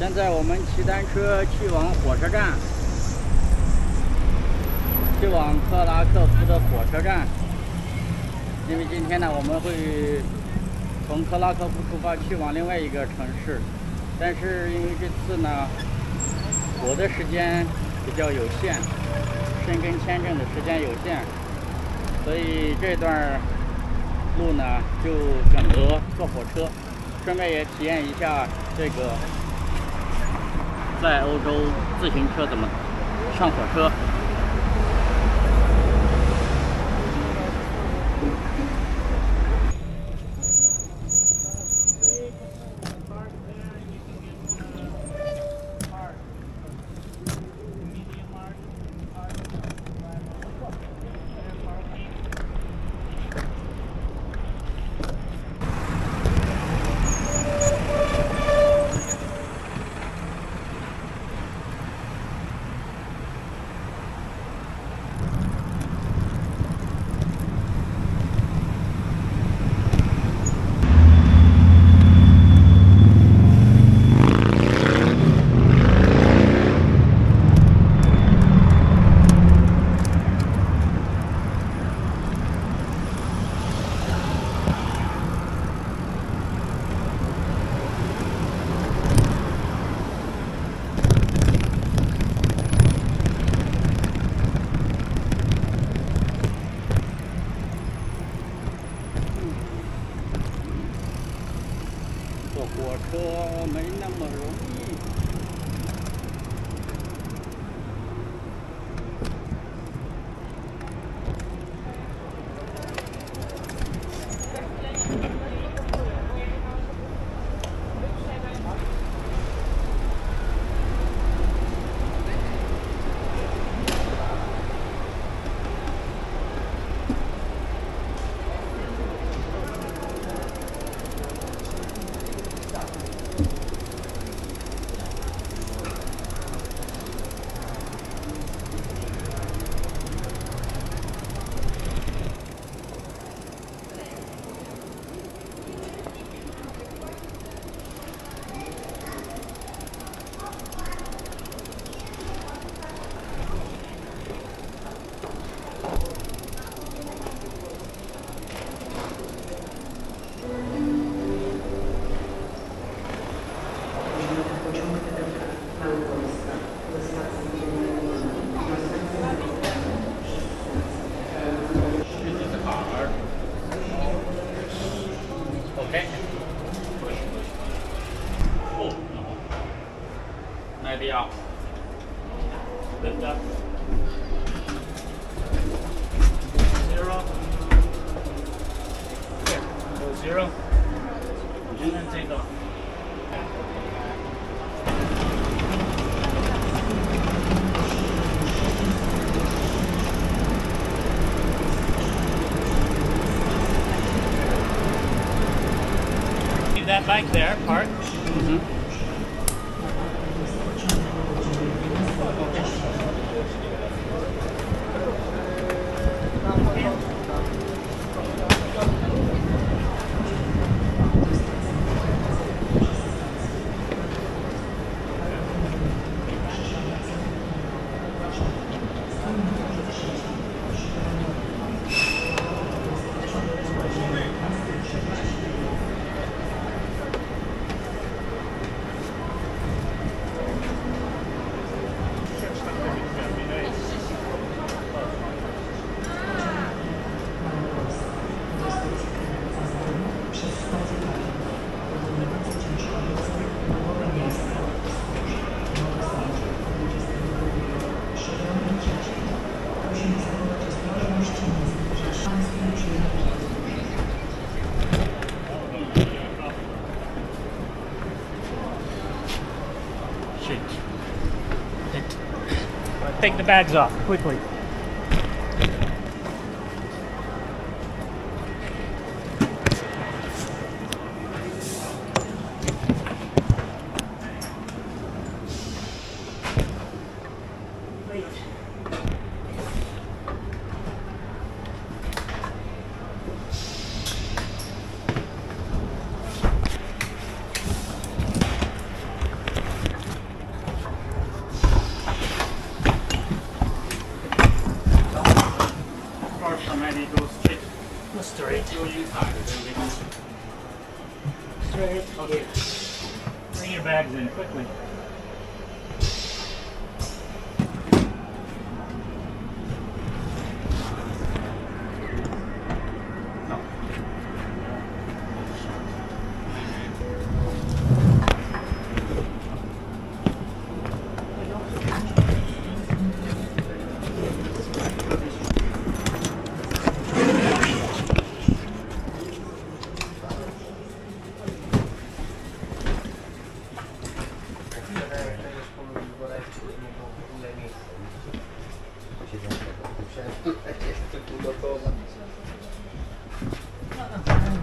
现在我们骑单车去往火车站，去往克拉科夫的火车站。因为今天呢，我们会从克拉科夫出发去往另外一个城市，但是因为这次呢，我的时间比较有限，申根签证的时间有限，所以这段路呢就选择坐火车，顺便也体验一下这个在欧洲自行车怎么上火车。坐火车没那么容易。Maybe up. Lift up. 0. Here. Go 0. And then take off. Leave that bike there, park. Take the bags off quickly. Okay. Bring your bags in quickly.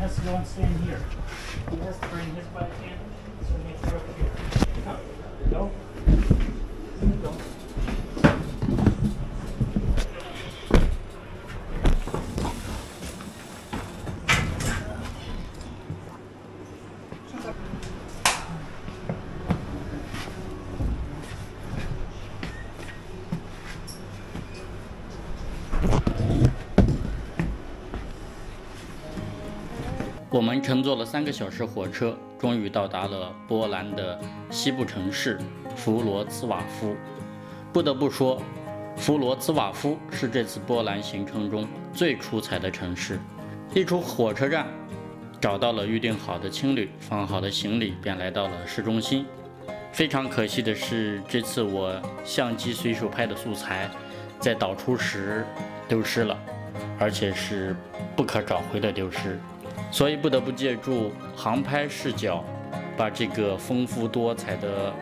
Has to go and stand here. He has to bring his bike in, so he gets over here. There you go. There you go.我们乘坐了3个小时火车，终于到达了波兰的西部城市弗罗茨瓦夫。不得不说，弗罗茨瓦夫是这次波兰行程中最出彩的城市。一出火车站，找到了预定好的青旅，放好了行李，便来到了市中心。非常可惜的是，这次我相机随手拍的素材，在导出时丢失了，而且是不可找回的丢失。所以不得不借助航拍视角，把这个丰富多彩的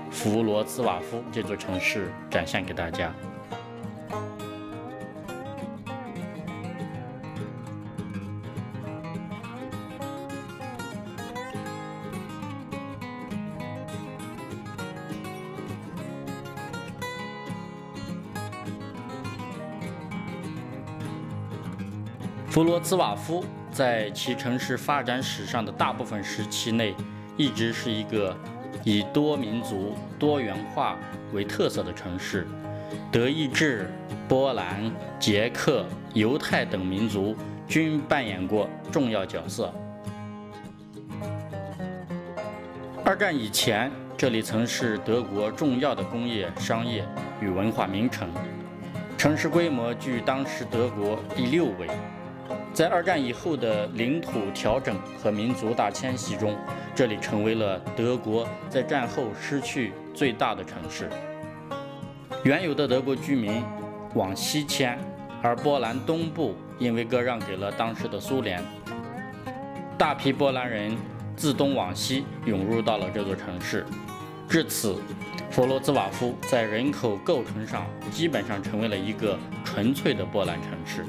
弗罗茨瓦夫这座城市展现给大家。弗罗茨瓦夫在其城市发展史上的大部分时期内，一直是一个以多民族、多元化为特色的城市。德意志、波兰、捷克、犹太等民族均扮演过重要角色。2战以前，这里曾是德国重要的工业、商业与文化名城，城市规模居当时德国第6位。在2战以后的领土调整和民族大迁徙中，这里成为了德国在战后失去最大的城市。原有的德国居民往西迁，而波兰东部因为割让给了当时的苏联，大批波兰人自东往西涌入到了这座城市。至此，弗罗茨瓦夫在人口构成上基本上成为了一个纯粹的波兰城市。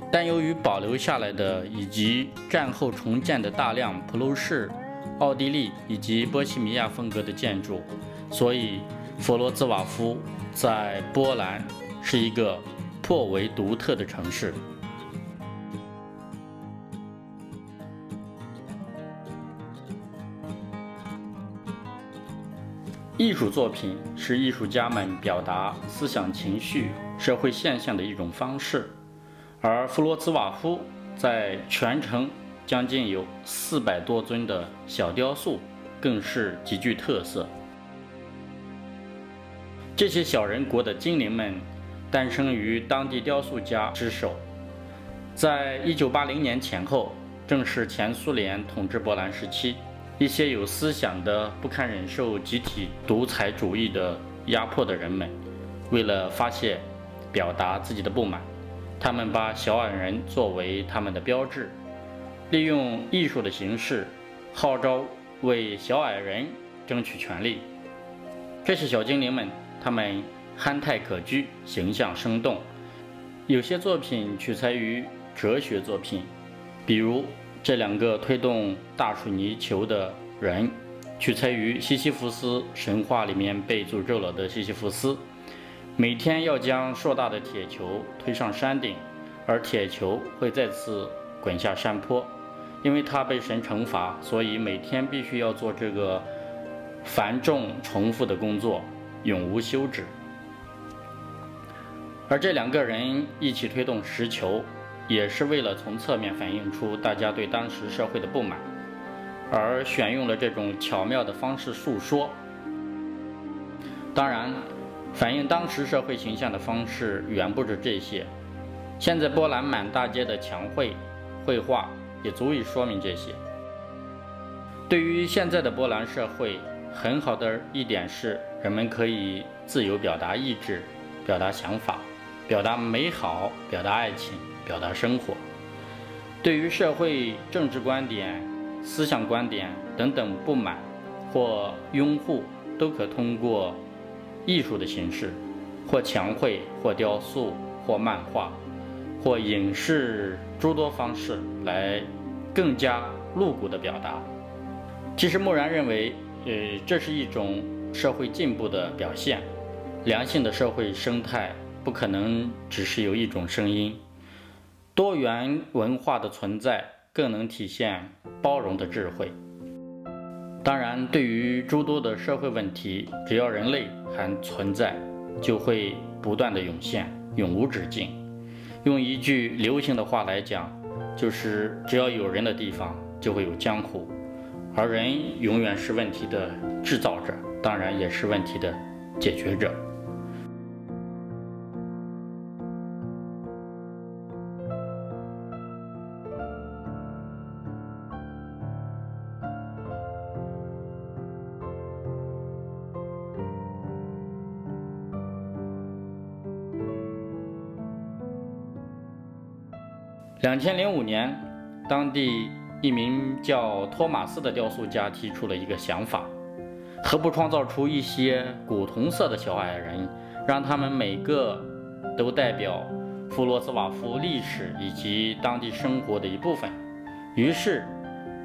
但由于保留下来的以及战后重建的大量普鲁士、奥地利以及波西米亚风格的建筑，所以弗罗茨瓦夫在波兰是一个颇为独特的城市。艺术作品是艺术家们表达思想情绪、社会现象的一种方式。而弗罗茨瓦夫在全城将近有400多尊的小雕塑，更是极具特色。这些小人国的精灵们诞生于当地雕塑家之手。在1980年前后，正是前苏联统治波兰时期，一些有思想的、不堪忍受集体独裁主义的压迫的人们，为了发泄、表达自己的不满，他们把小矮人作为他们的标志，利用艺术的形式号召为小矮人争取权利。这些小精灵们，他们憨态可掬，形象生动。有些作品取材于哲学作品，比如这2个推动大水泥球的人，取材于西西弗斯神话里面被诅咒了的西西弗斯。每天要将硕大的铁球推上山顶，而铁球会再次滚下山坡。因为他被神惩罚，所以每天必须要做这个繁重重复的工作，永无休止。而这2个人一起推动石球，也是为了从侧面反映出大家对当时社会的不满，而选用了这种巧妙的方式述说。当然，反映当时社会形象的方式远不止这些。现在波兰满大街的墙绘、绘画也足以说明这些。对于现在的波兰社会，很好的一点是，人们可以自由表达意志、表达想法、表达美好、表达爱情、表达生活。对于社会政治观点、思想观点等等不满或拥护，都可通过艺术的形式，或墙绘、或雕塑、或漫画、或影视诸多方式来更加露骨的表达。其实木然认为，这是一种社会进步的表现。良性的社会生态不可能只是由一种声音，多元文化的存在更能体现包容的智慧。当然，对于诸多的社会问题，只要人类还存在，就会不断的涌现，永无止境。用一句流行的话来讲，就是只要有人的地方，就会有江湖。而人永远是问题的制造者，当然也是问题的解决者。2005年，当地一名叫托马斯的雕塑家提出了一个想法：何不创造出一些古铜色的小矮人，让他们每个都代表弗罗茨瓦夫历史以及当地生活的一部分。于是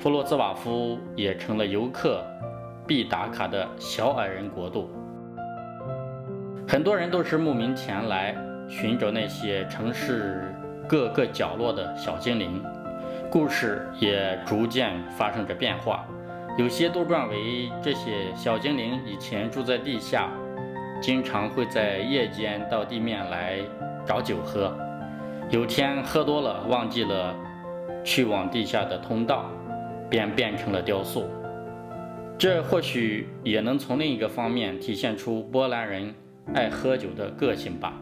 弗罗茨瓦夫也成了游客必打卡的小矮人国度。很多人都是慕名前来寻找那些城市各个角落的小精灵，故事也逐渐发生着变化。有些都认为这些小精灵以前住在地下，经常会在夜间到地面来找酒喝，有天喝多了忘记了去往地下的通道，便变成了雕塑。这或许也能从另一个方面体现出波兰人爱喝酒的个性吧。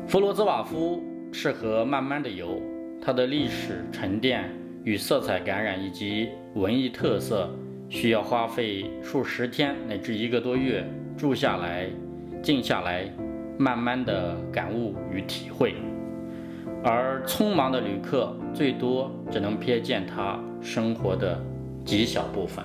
弗罗兹瓦夫适合慢慢的游，它的历史沉淀与色彩感染以及文艺特色需要花费数十天乃至1个多月住下来、静下来，慢慢的感悟与体会。而匆忙的旅客最多只能瞥见他生活的极小部分。